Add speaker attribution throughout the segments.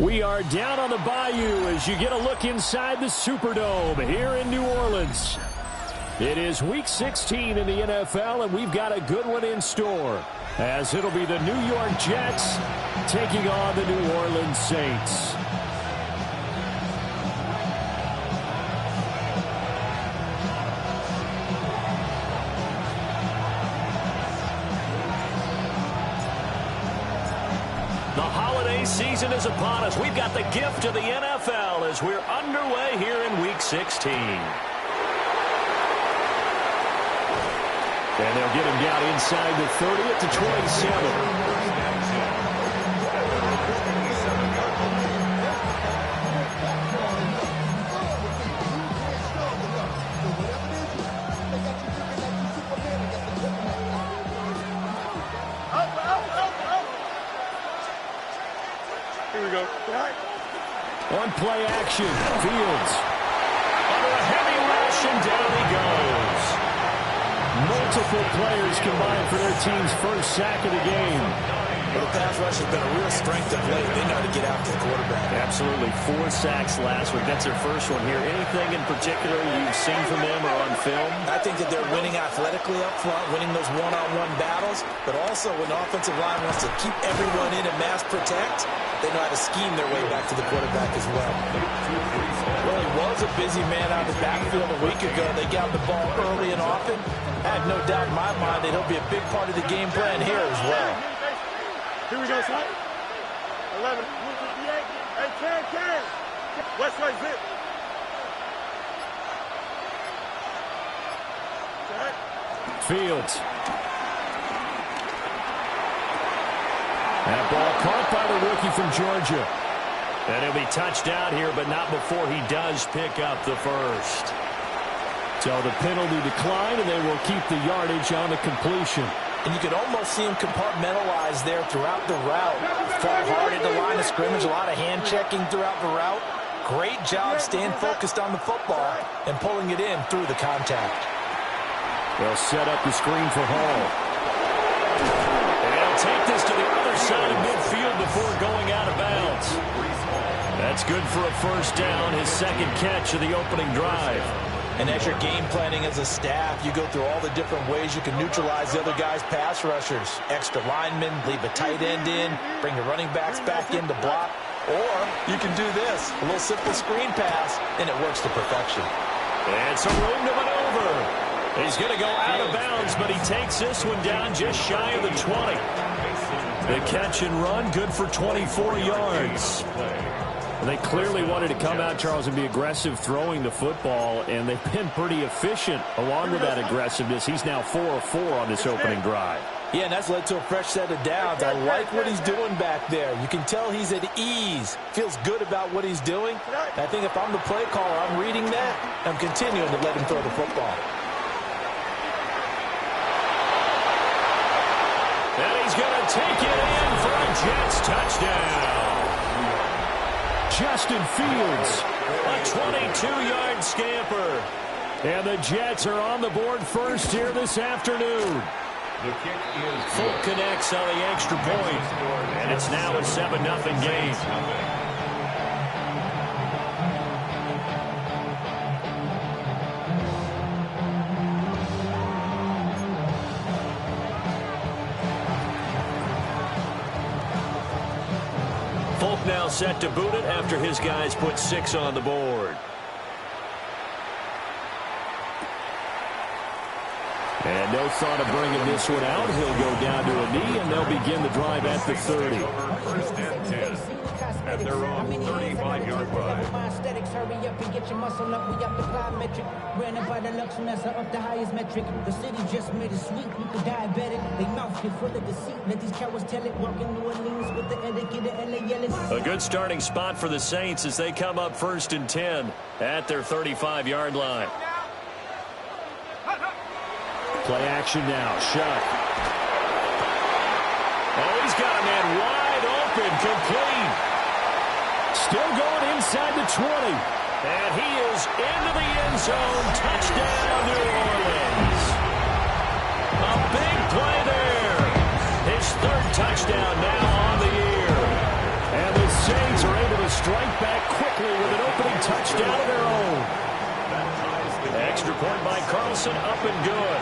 Speaker 1: We are down on the bayou as you get a look inside the Superdome here in New Orleans. It is Week 16 in the NFL, and we've got a good one in store, as it'll be the New York Jets taking on the New Orleans Saints. The holiday season is upon us. We've got the gift of the NFL as we're underway here in Week 16. And they'll get him down inside the 30 at the 27. On play action, Fields. Under a heavy rush, and down he goes. Multiple players combined for their team's first sack of the game.
Speaker 2: Well, the pass rush has been a real strength of late. They know to get after the quarterback.
Speaker 1: Absolutely. 4 sacks last week. That's their first one here. Anything in particular you've seen from them or on film?
Speaker 2: I think that they're winning athletically up front, winning those one-on-one battles, but also when the offensive line wants to keep everyone in and mass protect, they know how to scheme their way back to the quarterback as well. Well, he was a busy man out of the backfield a week ago. They got the ball early and often. I have no doubt in my mind that he'll be a big part of the game plan here as well.
Speaker 3: Here we go, son. 11, 58, and 10. West right zip.
Speaker 1: Fields. That ball caught by the rookie from Georgia. And he'll be touched out here, but not before he does pick up the first. So the penalty declined, and they will keep the yardage on the completion.
Speaker 2: And you could almost see him compartmentalize there throughout the route. Fall hard at the line of scrimmage, a lot of hand checking throughout the route. Great job staying focused on the football and pulling it in through the contact.
Speaker 1: They'll set up the screen for Hall. And he'll take this to the other side of midfield before going out of bounds. That's good for a first down, his second catch of the opening drive.
Speaker 2: And as you're game planning as a staff, you go through all the different ways you can neutralize the other guy's pass rushers. Extra linemen, leave a tight end in, bring your running backs back in to block. Or you can do this, a little simple screen pass, and it works to perfection.
Speaker 1: And some room to maneuver. He's going to go out of bounds, but he takes this one down just shy of the 20. The catch and run, good for 24 yards. They clearly wanted to come out, Charles, and be aggressive throwing the football, and they've been pretty efficient along with that aggressiveness. He's now 4 of 4 on this opening drive.
Speaker 2: Yeah, and that's led to a fresh set of downs. I like what he's doing back there. You can tell he's at ease, feels good about what he's doing. I think if I'm the play caller, I'm reading that. I'm continuing to let him throw the football.
Speaker 1: And he's going to take it in for a Jets touchdown. Justin Fields, a 22-yard scamper. And the Jets are on the board first here this afternoon. Folk connects on the extra point, and it's now a 7-0 game. Folk now set to boot it after his guys put 6 on the board. And no thought of bringing this one out. He'll go down to a knee, and they'll begin the drive at the 30.
Speaker 4: First and 10 at their own 35-yard line.
Speaker 5: Hurry up and get your muscle up. We up the plyometric. Granted by the Lux Mesa up the highest metric. The city just made it sweet. You could diabetic. They mouth get full of deceit. Let these cowards tell it. Walking New Orleans with the etiquette of LA yelling.
Speaker 1: A good starting spot for the Saints as they come up first and 10 at their 35-yard line. Play action now. Shuck. Oh, he's got a man wide open. Complete. Still going inside the 20. And he is into the end zone. Touchdown, New Orleans. A big play there. His third touchdown now on the year. And the Saints are able Jackson up and good.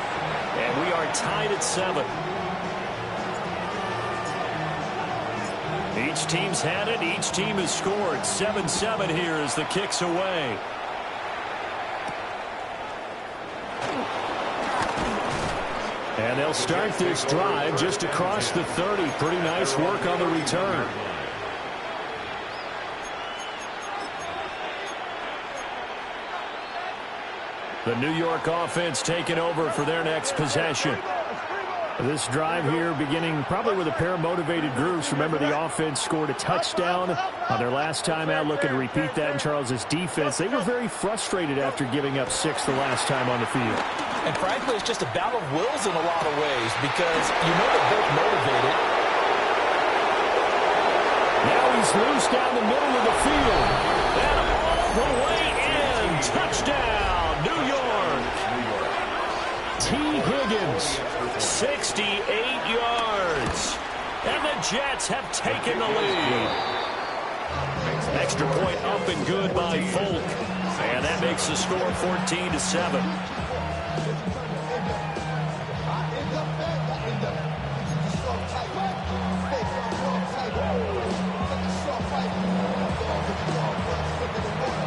Speaker 1: And we are tied at 7. Each team's had it. Each team has scored. 7-7 here as the kick's away. And they'll start this drive just across the 30. Pretty nice work on the return. The New York offense taking over for their next possession. This drive here beginning probably with a pair of motivated groups. Remember, the offense scored a touchdown on their last time out. Looking to repeat that in Charles's defense. They were very frustrated after giving up 6 the last time on the field.
Speaker 2: And frankly, it's just a battle of wills in a lot of ways because you know they're both motivated.
Speaker 1: Now he's loose down the middle of the field. And all the way in. Touchdown, New York. T. Higgins, 68 yards. And the Jets have taken the lead. Extra point up and good by Folk. And that makes the score 14-7.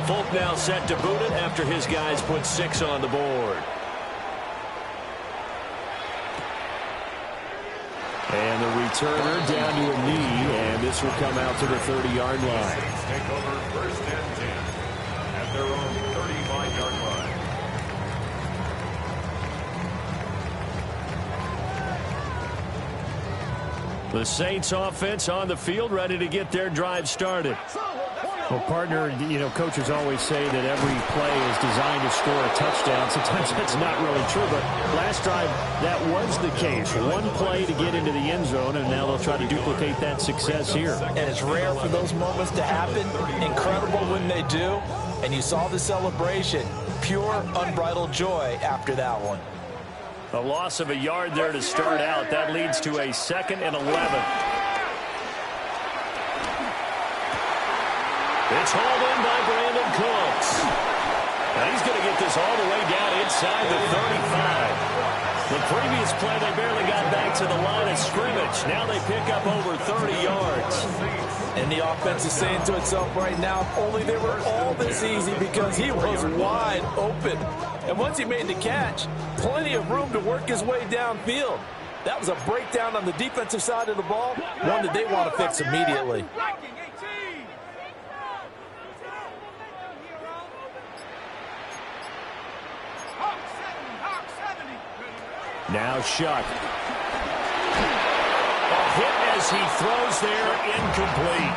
Speaker 1: Folk now set to boot it after his guys put 6 on the board. And the returner down to a knee, and this will come out to the 30-yard line.
Speaker 4: Take over first and 10 at their own 35-yard line.
Speaker 1: The Saints offense on the field, ready to get their drive started.
Speaker 6: Well, partner, you know, coaches always say that every play is designed to score a touchdown. Sometimes that's not really true, but last drive, that was the case. One play to get into the end zone, and now they'll try to duplicate that success here.
Speaker 2: And it's rare for those moments to happen. Incredible when they do. And you saw the celebration. Pure, unbridled joy after that one.
Speaker 1: A loss of a yard there to start out. That leads to a 2nd and 11. It's hauled in by Brandon Cooks. And he's going to get this all the way down inside the 35. The previous play, they barely got back to the line of scrimmage. Now they pick up over 30 yards.
Speaker 2: And the offense is saying to itself right now, if only they were all this easy, because he was wide open. And once he made the catch, plenty of room to work his way downfield. That was a breakdown on the defensive side of the ball, one that they want to fix immediately.
Speaker 1: Now Shuck. A hit as he throws there, incomplete.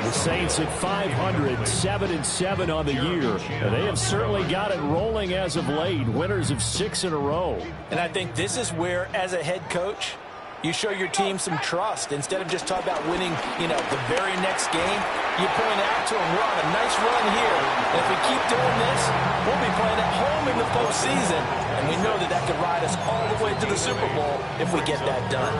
Speaker 1: The Saints at 500, 7-7 on the year. And they have certainly got it rolling as of late. Winners of 6 in a row.
Speaker 2: And I think this is where, as a head coach, you show your team some trust. Instead of just talking about winning, the very next game, you point out to them, we're on a nice run here. And if we keep doing this, we'll be playing at home in the postseason. And we know that that could ride us all the way to the Super Bowl if we get that done.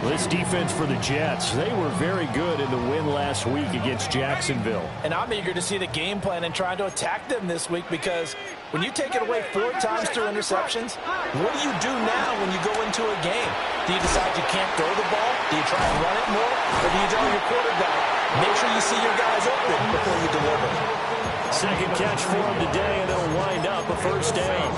Speaker 1: This defense for the Jets, they were very good in the win last week against Jacksonville.
Speaker 2: And I'm eager to see the game plan and try to attack them this week, because when you take it away 4 times through interceptions, what do you do now when you go into a game? Do you decide you can't throw the ball? Do you try and run it more? Or do you tell your quarterback, make sure you see your guys open before you deliver?
Speaker 1: Second catch for him today, and it'll wind up a first down.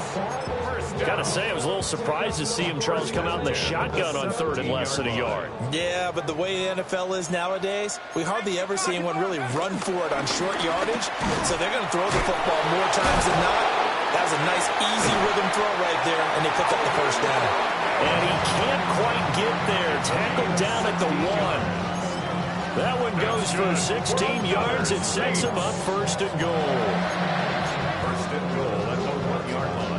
Speaker 1: Gotta say, I was a little surprised to see him, Charles, come out in the shotgun on 3rd and less than a yard.
Speaker 2: Yeah, but the way the NFL is nowadays, we hardly ever see anyone really run for it on short yardage. So they're going to throw the football more times than not. That was a nice, easy rhythm throw right there, and they pick up the first down.
Speaker 1: And he can't quite get there. Tackled down at the 1. That one goes for 16 yards. It sets him up 1st and goal.
Speaker 4: 1st and goal at the 1-yard line.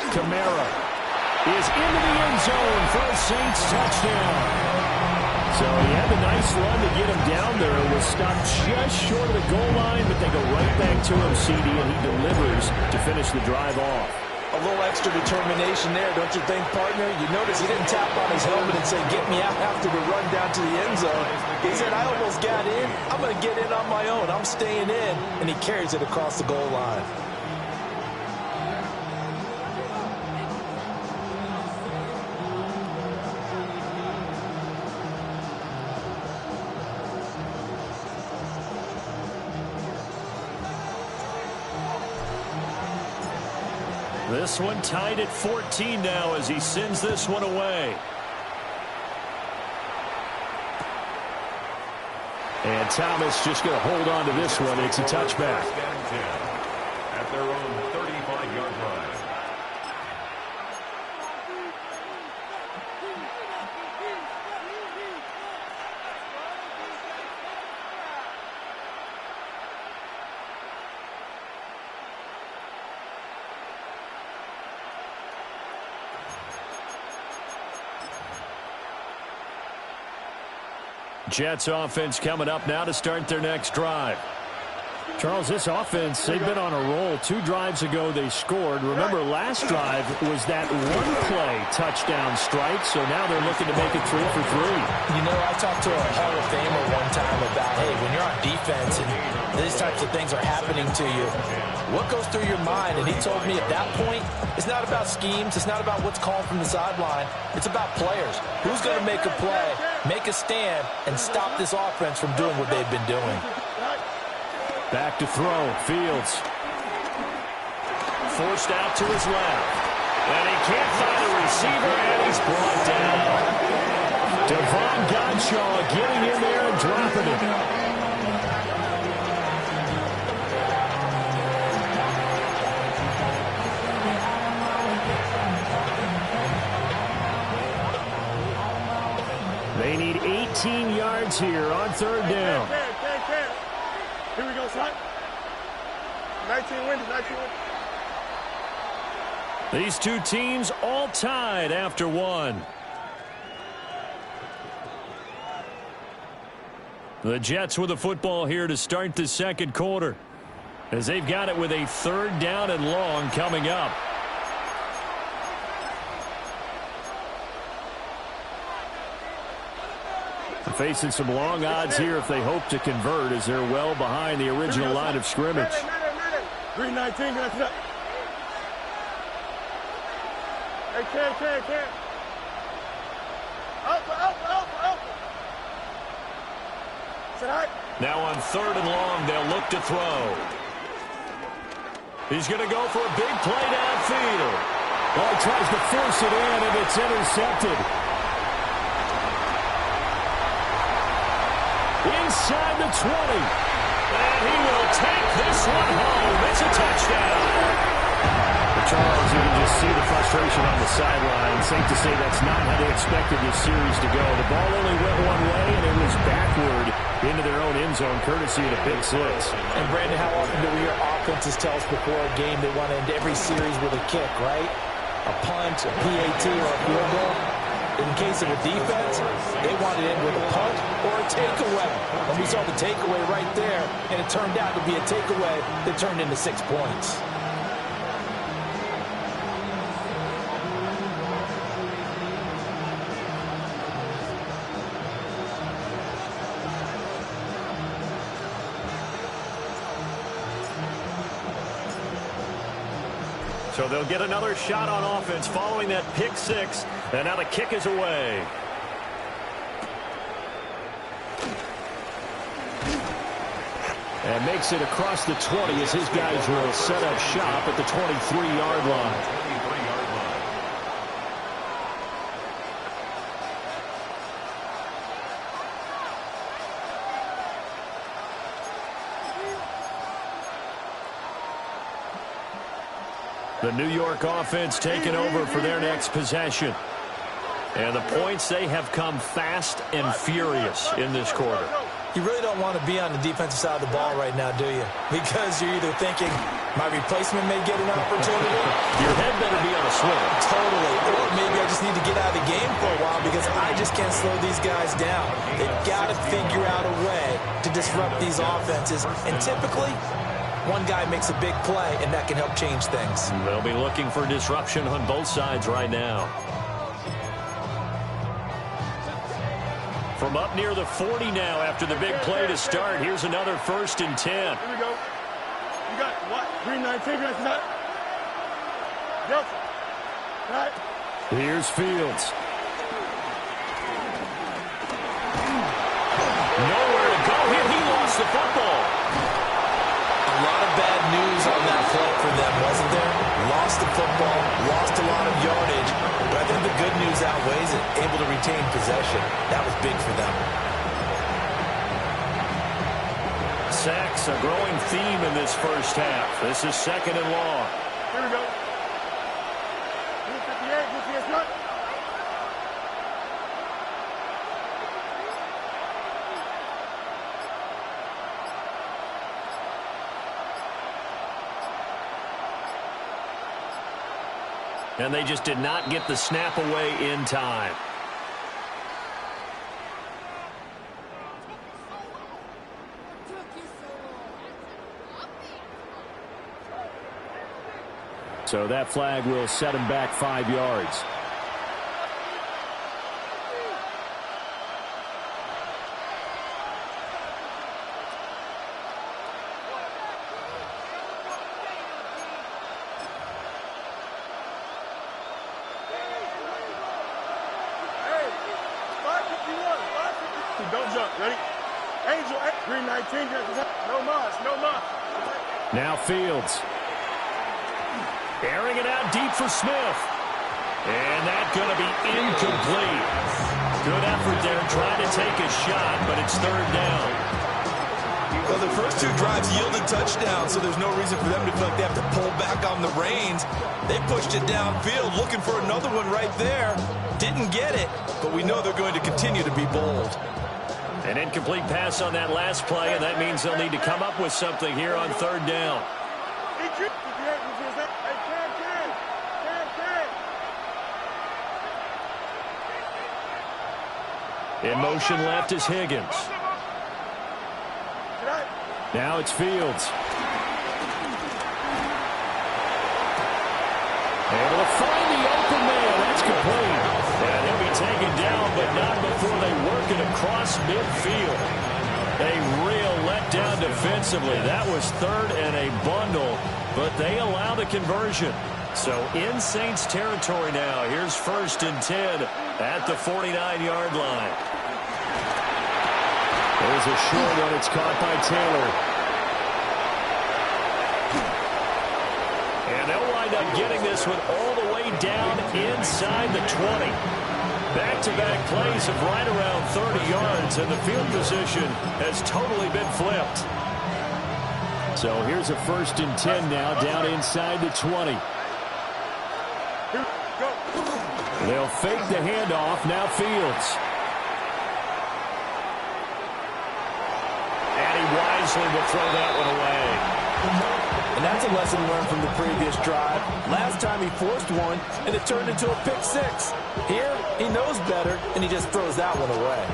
Speaker 1: Kamara is into the end zone for a Saints touchdown. So he had a nice run to get him down there. It was stopped just short of the goal line, but they go right back to him, CD, and he delivers to finish the drive off.
Speaker 2: A little extra determination there, don't you think, partner? You notice he didn't tap on his helmet and say, get me out after the run down to the end zone. He said, I almost got in. I'm going to get in on my own. I'm staying in. And he carries it across the goal line.
Speaker 1: This one tied at 14 now as he sends this one away. And Thomas just going to hold on to this one. It's a touchback.
Speaker 4: At their own 35-yard line.
Speaker 1: Jets offense coming up now to start their next drive.
Speaker 6: Charles, this offense, they've been on a roll. 2 drives ago they scored. Remember, last drive was that one-play touchdown strike, so now they're looking to make it 3 for 3.
Speaker 2: You know, I talked to a Hall of Famer one time about, hey, when you're on defense and these types of things are happening to you, what goes through your mind? And he told me at that point, it's not about schemes. It's not about what's called from the sideline. It's about players. Who's going to make a play, make a stand, and stop this offense from doing what they've been doing?
Speaker 1: Back to throw. Fields. Forced out to his left. And he can't find a receiver, and he's brought down. Devon Godshaw getting in there and dropping it. They need 18 yards here on 3rd down.
Speaker 3: Here we go, son. 19 wins, 19 wins.
Speaker 1: These two teams all tied after 1. The Jets with the football here to start the 2nd quarter, as they've got it with a 3rd down and long coming up. Facing some long odds here if they hope to convert, as they're well behind the original line of scrimmage.
Speaker 3: 3-19, that's it. Hey, Cam. Up.
Speaker 1: Now on 3rd and long, they'll look to throw. He's going to go for a big play downfield.
Speaker 6: Oh, he tries to force it in, and it's intercepted. Inside the 20.
Speaker 1: And he will take this one home. It's a touchdown.
Speaker 6: Charles, you can just see the frustration on the sideline. Safe to say that's not how they expected this series to go. The ball only went one way, and it was backward into their own end zone, courtesy of the pick 6.
Speaker 2: And, Brandon, how often do we hear offenses tell us before a game they want to end every series with a kick, right? A punt, a PAT, or a field goal. In the case of a defense, they want to end with a punt or a takeaway. And we saw the takeaway right there, and it turned out to be a takeaway that turned into 6 points.
Speaker 1: So they'll get another shot on offense following that pick 6. And now the kick is away.
Speaker 6: And makes it across the 20 as his guys will set up shop at the 23-yard line.
Speaker 1: The New York offense taking over for their next possession. And the points, they have come fast and furious in this quarter.
Speaker 2: You really don't want to be on the defensive side of the ball right now, do you? Because you're either thinking, my replacement may get an opportunity.
Speaker 1: Your head better be on a swivel.
Speaker 2: Totally. Or maybe I just need to get out of the game for a while because I just can't slow these guys down. They've got to figure out a way to disrupt these offenses. And typically, One guy makes a big play, and that can help change things.
Speaker 1: They'll be looking for disruption on both sides right now. From up near the 40 now after the big play to start. Here's another 1st and 10.
Speaker 3: Here we go. You got what? 319. That's not. Delta. Right.
Speaker 6: Here's Fields.
Speaker 1: Nowhere to go here. He lost the football.
Speaker 2: A lot of bad news on that play for them, wasn't there? Lost the football, lost a lot of yardage, but I think the good news outweighs it. Able to retain possession. That was big for them.
Speaker 1: Sacks, a growing theme in this first half. This is 2nd and long.
Speaker 3: Here we go. 58. You see us not?
Speaker 1: And they just did not get the snap away in time.
Speaker 6: So that flag will set him back 5 yards.
Speaker 3: Don't jump. Ready? Angel, 319. No mas, no mas.
Speaker 6: Now Fields.
Speaker 1: Airing it out deep for Smith. And that's going to be incomplete. Good effort there trying to take a shot, but it's 3rd down.
Speaker 2: Well, the first 2 drives yielded touchdowns, so there's no reason for them to feel like they have to pull back on the reins. They pushed it downfield, looking for another one right there. Didn't get it, but we know they're going to continue to be bold.
Speaker 1: An incomplete pass on that last play, and that means they'll need to come up with something here on 3rd down. In motion left is Higgins.
Speaker 6: Now it's Fields. Able to find the open man. That's complete. And he'll be taken down, but not before they work it across midfield. A real letdown defensively. That was 3rd and a bundle, but they allow the conversion. So in Saints territory now. Here's 1st and 10 at the 49-yard line. There's a short one. It's caught by Taylor.
Speaker 1: And they'll wind up getting this one all the way down inside the 20. Back-to-back plays of right around 30 yards, and the field position has totally been flipped.
Speaker 6: So here's a 1st and 10 now, down inside the 20. They'll fake the handoff. Now Fields.
Speaker 1: And he wisely will throw that one away.
Speaker 2: And that's a lesson learned from the previous drive. Last time he forced one, and it turned into a pick 6. Here, he knows better, and he just throws that one away.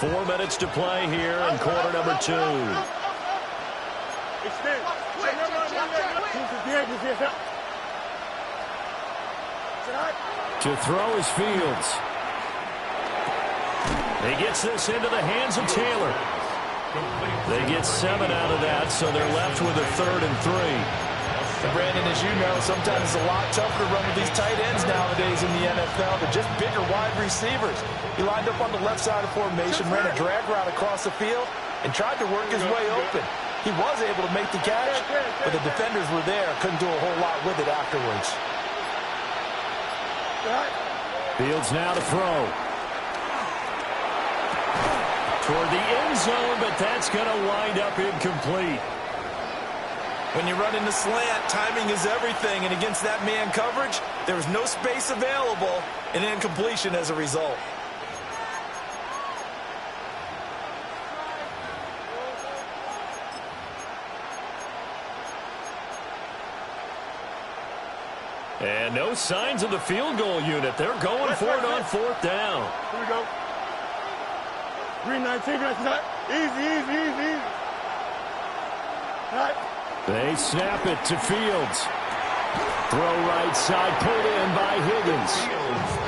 Speaker 1: Four minutes to play here in quarter number 2.
Speaker 6: To throw is Fields.
Speaker 1: He gets this into the hands of Taylor. They get 7 out of that, so they're left with a 3rd and 3.
Speaker 2: Brandon, as you know, sometimes it's a lot tougher to run with these tight ends nowadays in the NFL. They're just bigger wide receivers. He lined up on the left side of formation, ran a drag route across the field, and tried to work his way open. He was able to make the catch, but the defenders were there. Couldn't do a whole lot with it afterwards.
Speaker 6: Fields now to throw.
Speaker 1: Toward the end zone, but that's going to wind up incomplete.
Speaker 2: When you run into slant, timing is everything, and against that man coverage, there was no space available, and incompletion as a result.
Speaker 1: And no signs of the field goal unit. They're going for it on fourth down.
Speaker 3: Here we go. Green 19, easy. Right.
Speaker 6: They snap it to Fields. Throw right side, pulled in by Higgins.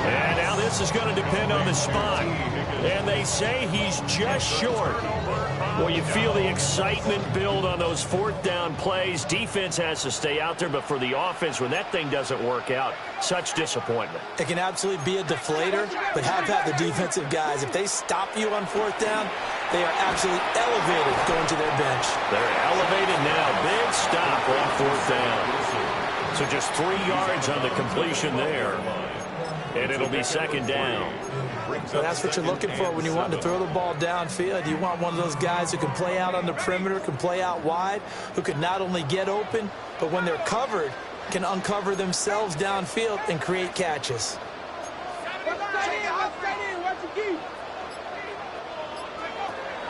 Speaker 1: And now this is going to depend on the spot. And they say he's just short. Well, you feel the excitement build on those fourth down plays. Defense has to stay out there, but for the offense, when that thing doesn't work out, such disappointment.
Speaker 2: It can absolutely be a deflator, but have the defensive guys. If they stop you on fourth down, they are absolutely elevated going to their bench.
Speaker 1: They're elevated now. Big stop on fourth down. So just 3 yards on the completion there. And it'll be second down.
Speaker 2: So that's what you're looking for when you want to throw the ball downfield. You want one of those guys who can play out on the perimeter, can play out wide, who can not only get open, but when they're covered, can uncover themselves downfield and create catches.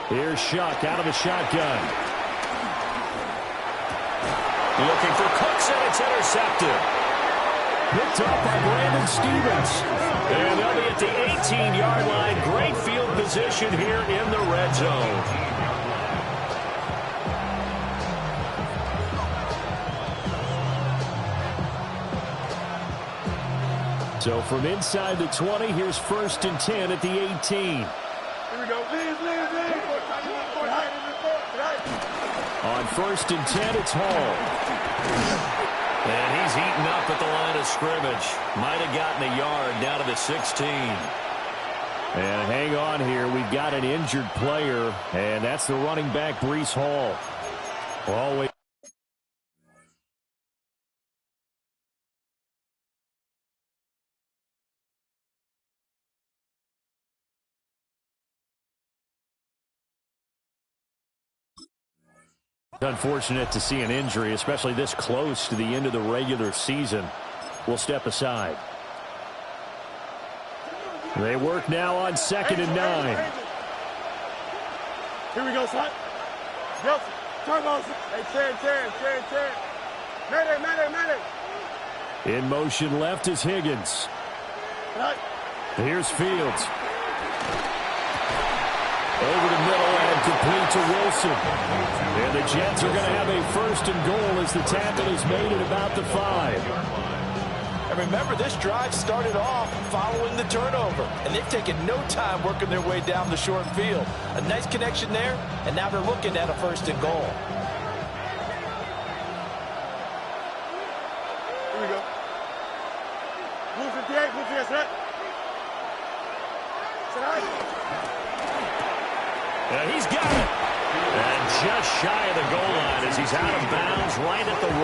Speaker 6: Here's Shuck out of the shotgun.
Speaker 1: Looking for Cooks, and it's intercepted.
Speaker 6: Picked up by Brandon Stevens.
Speaker 1: And they'll be at the 18-yard line. Great field position here in the red zone.
Speaker 6: So from inside the 20, here's 1st and 10 at the 18.
Speaker 3: Here we go. Lead.
Speaker 6: On 1st and 10, it's Hall.
Speaker 1: And he's heating up at the line of scrimmage. Might have gotten a yard down to the 16.
Speaker 6: And hang on here. We've got an injured player, and that's the running back, Breece Hall. Always. Unfortunate to see an injury, especially this close to the end of the regular season. We'll step aside. They work now on 2nd and 9.
Speaker 3: Here we go, son. Nelson, turn on. Hey, Terry. Mayday.
Speaker 6: In motion left is Higgins.
Speaker 3: Right.
Speaker 6: Here's Fields. Over the middle and complete to Wilson. And the Jets are going to have a 1st and goal as the tackle is made at about the 5.
Speaker 2: And remember, this drive started off following the turnover, and they've taken no time working their way down the short field. A nice connection there, and now they're looking at a 1st and goal.
Speaker 3: Here we go. Blue 58, set.
Speaker 1: And he's got it. And just shy of the goal line as he's out of bounds right at the 1.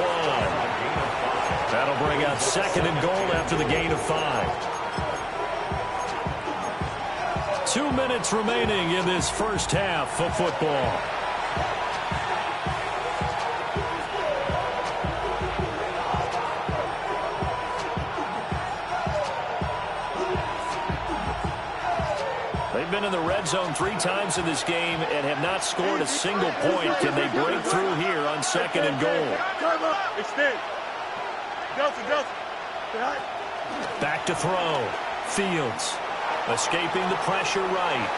Speaker 1: That'll bring up 2nd and goal after the gain of 5. 2 minutes remaining in this first half of football. They've been in the red zone 3 times in this game and have not scored a single point. Can they break through here on 2nd and goal?
Speaker 3: Extend. Delta.
Speaker 1: Back to throw. Fields escaping the pressure right.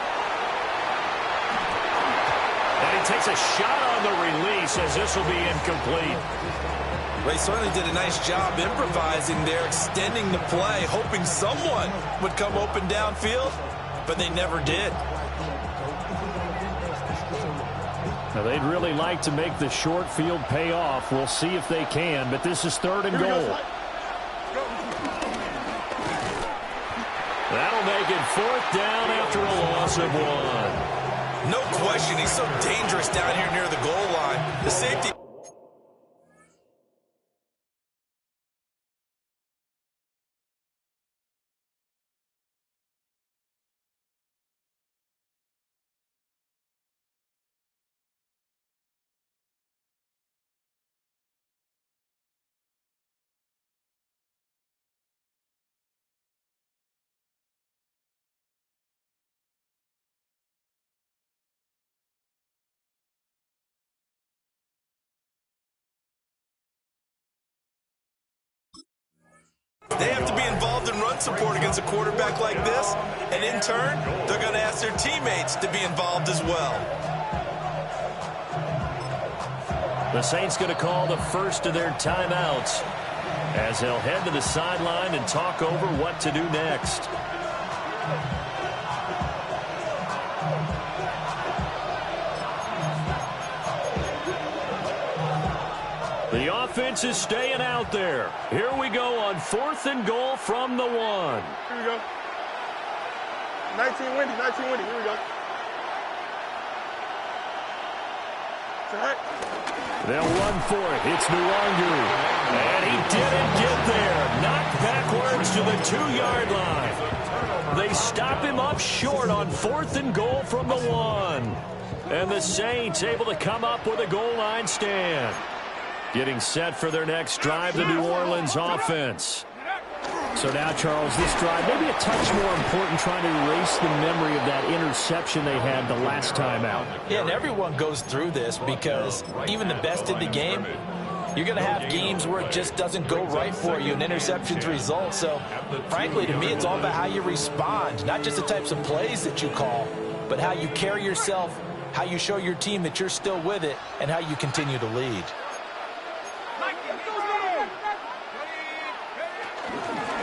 Speaker 1: And he takes a shot on the release as this will be incomplete.
Speaker 2: They certainly did a nice job improvising there, extending the play, hoping someone would come open downfield, but they never did.
Speaker 6: Now, they'd really like to make the short field pay off. We'll see if they can, but this is 3rd and goal.
Speaker 1: That'll make it 4th down after a loss of 1.
Speaker 2: No question, he's so dangerous down here near the goal line. The safety involved in run support against a quarterback like this, and in turn, they're going to ask their teammates to be involved as well.
Speaker 1: The Saints going to call the first of their timeouts as they'll head to the sideline and talk over what to do next. The offense is staying out there. Here we go on 4th and goal from the 1.
Speaker 3: Here we go. 19 windy. Here we go.
Speaker 1: They'll run for it. It's Nwangu. And he didn't get there. Knocked backwards to the 2-yard line. They stop him up short on 4th and goal from the 1. And the Saints able to come up with a goal line stand. Getting set for their next drive, the New Orleans offense.
Speaker 6: So now, Charles, this drive maybe a touch more important, trying to erase the memory of that interception they had the last time out.
Speaker 2: Yeah, and everyone goes through this because even the best in the game, you're going to have games where it just doesn't go right for you, and interceptions result. So, frankly, to me, it's all about how you respond, not just the types of plays that you call, but how you carry yourself, how you show your team that you're still with it, and how you continue to lead.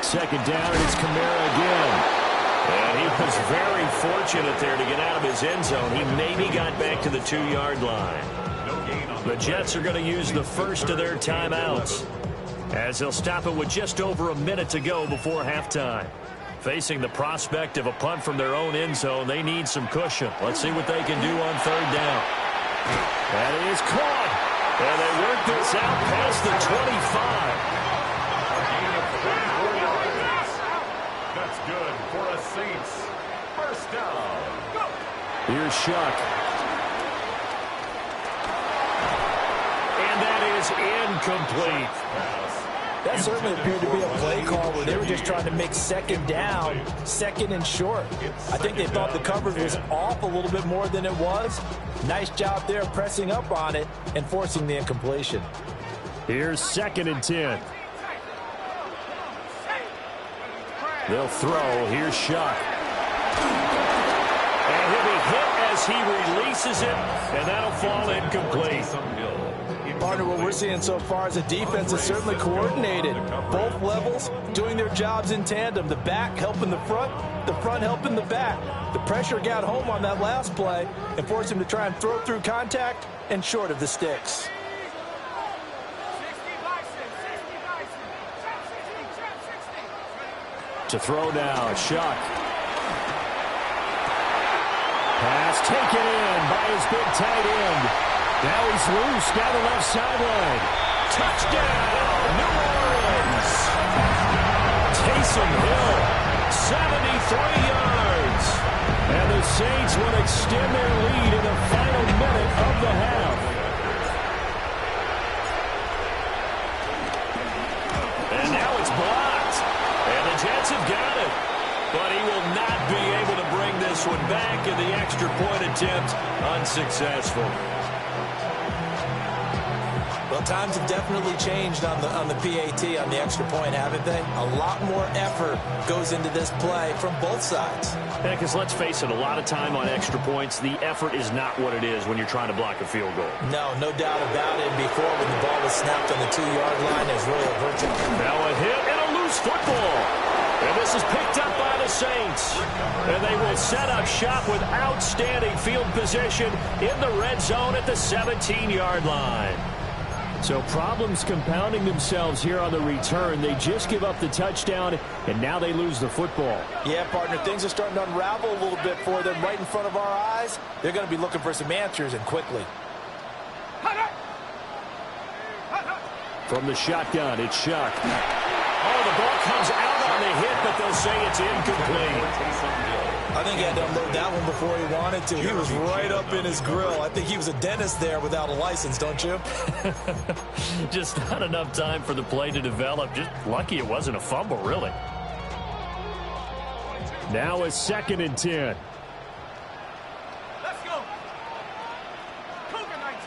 Speaker 1: Second down, and it's Kamara again. And he was very fortunate there to get out of his end zone. He maybe got back to the 2-yard line. The Jets are going to use the first of their timeouts as they'll stop it with just over a minute to go before halftime. Facing the prospect of a punt from their own end zone, they need some cushion. Let's see what they can do on 3rd down. That is caught. And they work this out past the 25.
Speaker 4: That's good for a Saints first down.
Speaker 1: Here's Shuck. And that is incomplete.
Speaker 2: That certainly appeared to be a play call where they were just trying to make 2nd down, 2nd and short. I think they thought the coverage was off a little bit more than it was. Nice job there pressing up on it and forcing the incompletion.
Speaker 6: Here's 2nd and 10.
Speaker 1: They'll throw. Here's Shuck. And he'll be hit as he releases it, and that'll fall incomplete.
Speaker 2: Partner, what we're seeing so far is a defense that's certainly coordinated. Both levels doing their jobs in tandem. The back helping the front helping the back. The pressure got home on that last play and forced him to try and throw through contact and short of the sticks.
Speaker 1: To throw now, Shuck. Pass taken in by his big tight end. Now he's loose down the left sideline. Touchdown, New Orleans. Taysom Hill, 73 yards. And the Saints will extend their lead in the final minute of the half. And now it's blocked. And the Jets have got it. But he will not be able to bring this one back, in the extra point attempt unsuccessful.
Speaker 2: Well, times have definitely changed on the PAT, on the extra point, haven't they? A lot more effort goes into this play from both sides.
Speaker 1: Yeah, because let's face it, a lot of time on extra points, the effort is not what it is when you're trying to block a field goal.
Speaker 2: No doubt about it. Before, when the ball was snapped on the 2-yard line, there's really a virtue.
Speaker 1: Now a hit and a loose football. And this is picked up by the Saints. And they will set up shop with outstanding field position in the red zone at the 17-yard line.
Speaker 6: So problems compounding themselves here on the return. They just give up the touchdown, and now they lose the football.
Speaker 2: Yeah, partner, things are starting to unravel a little bit for them right in front of our eyes. They're going to be looking for some answers, and quickly.
Speaker 1: From the shotgun, it's Shuck. Oh, the ball comes out on the hit, but they'll say it's incomplete.
Speaker 2: I think he had to unload that one before he wanted to. He was right up in his grill. I think he was a dentist there without a license, don't you?
Speaker 1: Just not enough time for the play to develop. Just lucky it wasn't a fumble, really.
Speaker 6: Now it's 2nd and 10.
Speaker 3: Let's go. Cougar 19.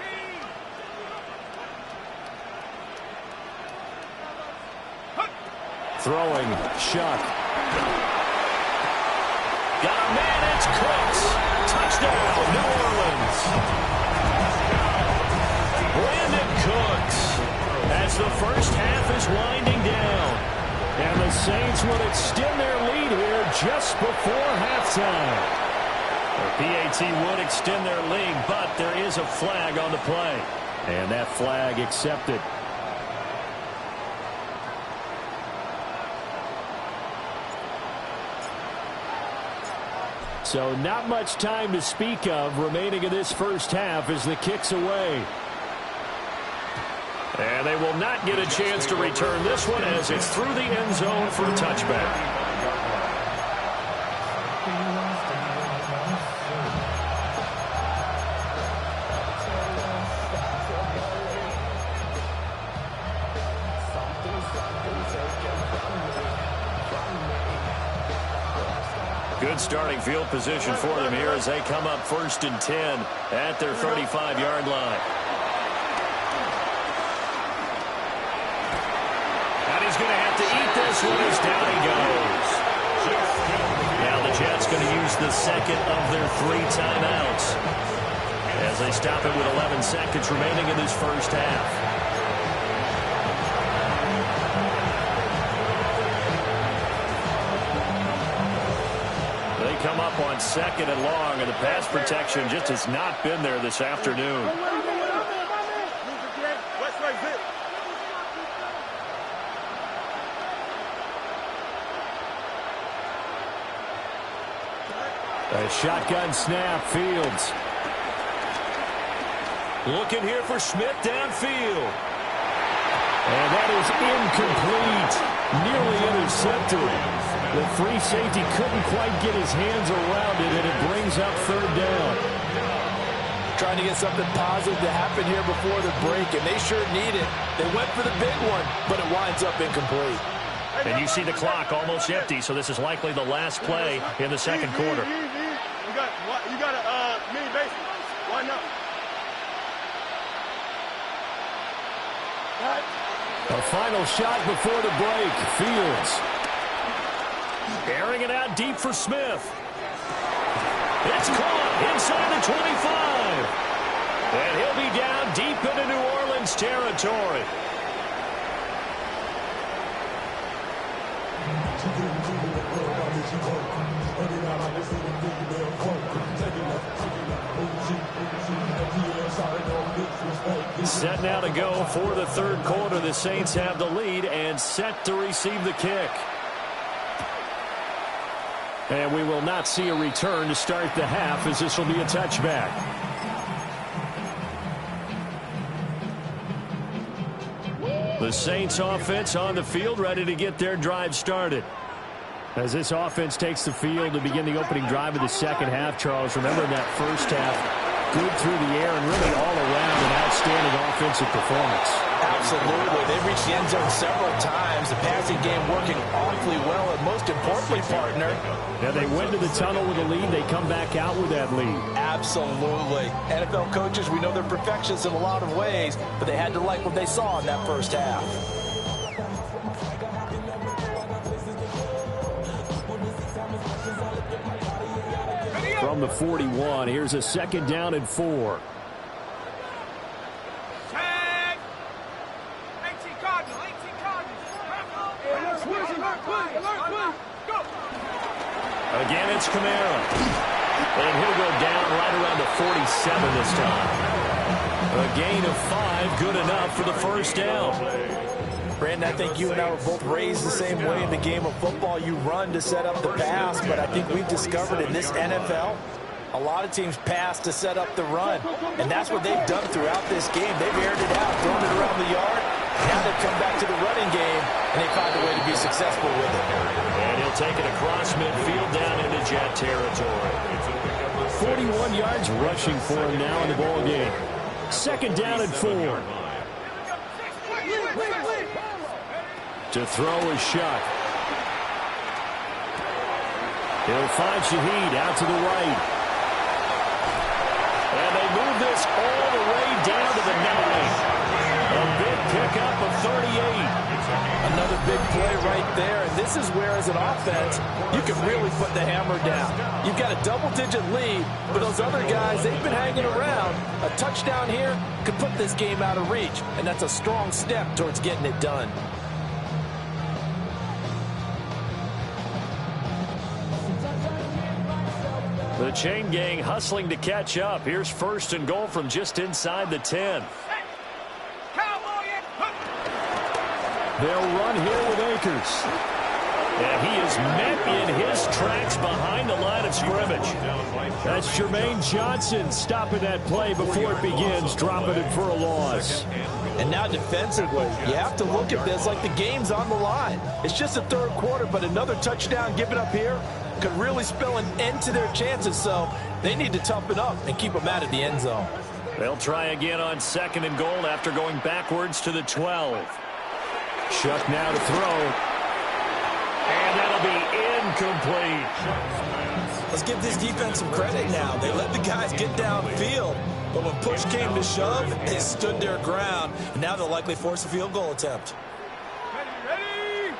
Speaker 6: Throwing, Shuck.
Speaker 1: Got a man, it's Cooks. Touchdown, New Orleans. Brandon Cooks as the first half is winding down.
Speaker 6: And the Saints will extend their lead here just before halftime.
Speaker 1: The PAT would extend their lead, but there is a flag on the play.
Speaker 6: And that flag accepted. So not much time to speak of remaining in this first half as the kick's away.
Speaker 1: And they will not get a chance to return this one as it's through the end zone for a touchback. Good starting field position for them here as they come up 1st and 10 at their 35-yard line. And he's going to have to eat this one as down he goes. Now the Jets going to use the second of their 3 timeouts as they stop it with 11 seconds remaining in this first half. Come up on 2nd and long, and the pass protection just has not been there this afternoon.
Speaker 6: A shotgun snap, Fields.
Speaker 1: Looking here for Smith downfield.
Speaker 6: And that is incomplete. Nearly intercepted. The free safety couldn't quite get his hands around it, and it brings up 3rd down.
Speaker 2: Trying to get something positive to happen here before the break, and they sure need it. They went for the big one, but it winds up incomplete.
Speaker 1: And you see the clock almost empty, so this is likely the last play in the second quarter.
Speaker 3: You got a mini bases. Why not?
Speaker 6: A final shot before the break. Fields.
Speaker 1: Airing it out deep for Smith. It's caught inside the 25. And he'll be down deep into New Orleans territory. Set now to go for the 3rd quarter. The Saints have the lead and set to receive the kick.
Speaker 6: And we will not see a return to start the half as this will be a touchback. The Saints offense on the field ready to get their drive started. As this offense takes the field to begin the opening drive of the second half, Charles, remember in that first half, good through the air and really all around an outstanding offensive performance.
Speaker 2: Absolutely. They've reached the end zone several times. The passing game working awfully well, and most importantly, partner.
Speaker 6: Yeah, they went to the tunnel with a lead. They come back out with that lead.
Speaker 2: Absolutely. NFL coaches, we know they're perfectionists in a lot of ways, but they had to like what they saw in that first half.
Speaker 6: From the 41, here's a 2nd down and 4.
Speaker 1: Again, it's Kamara. And he'll go down right around the 47 this time. A gain of 5, good enough for the first down.
Speaker 2: Brandon, I think you and I were both raised the same way in the game of football. You run to set up the pass, but I think we've discovered in this NFL, a lot of teams pass to set up the run. And that's what they've done throughout this game. They've aired it out, thrown it around the yard. Now they've come back to the running game, and they find a way to be successful with it.
Speaker 1: And he'll take it across midfield down into Jet territory.
Speaker 6: 41 yards rushing for him now in the ball game. 2nd down and 4. To throw is Shuck. He'll find Shaheed out to the right.
Speaker 1: And they move this all the way down to the 9. A big pickup of 38.
Speaker 2: Another big play right there, and this is where, as an offense, you can really put the hammer down. You've got a double-digit lead, but those other guys, they've been hanging around. A touchdown here could put this game out of reach, and that's a strong step towards getting it done.
Speaker 1: The chain gang hustling to catch up. Here's 1st and goal from just inside the 10.
Speaker 6: They'll run here with Akers.
Speaker 1: And he is met in his tracks behind the line of scrimmage.
Speaker 6: That's Jermaine Johnson stopping that play before it begins, dropping it for a loss.
Speaker 2: And now defensively, you have to look at this like the game's on the line. It's just the 3rd quarter, but another touchdown given up here could really spell an end to their chances, so they need to toughen up and keep them out of the end zone.
Speaker 1: They'll try again on 2nd and goal after going backwards to the 12.
Speaker 6: Shuck now to throw.
Speaker 1: And that'll be incomplete.
Speaker 2: Let's give this defense some credit now. They let the guys get downfield, but when push came to shove, they stood their ground, and now they'll likely force a field goal attempt.
Speaker 3: Ready?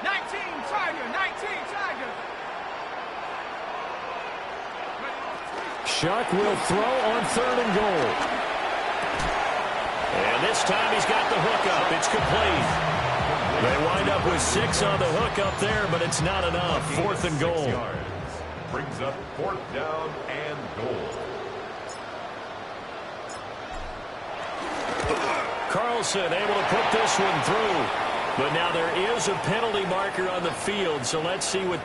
Speaker 3: 19 Tiger, 19 Tiger.
Speaker 6: Shuck will throw on 3rd and goal.
Speaker 1: And this time he's got the hookup. It's complete. They wind up with 6 on the hookup there, but it's not enough. 4th and goal.
Speaker 4: Brings up 4th down and goal.
Speaker 1: Carlson able to put this one through. But now there is a penalty marker on the field, so let's see what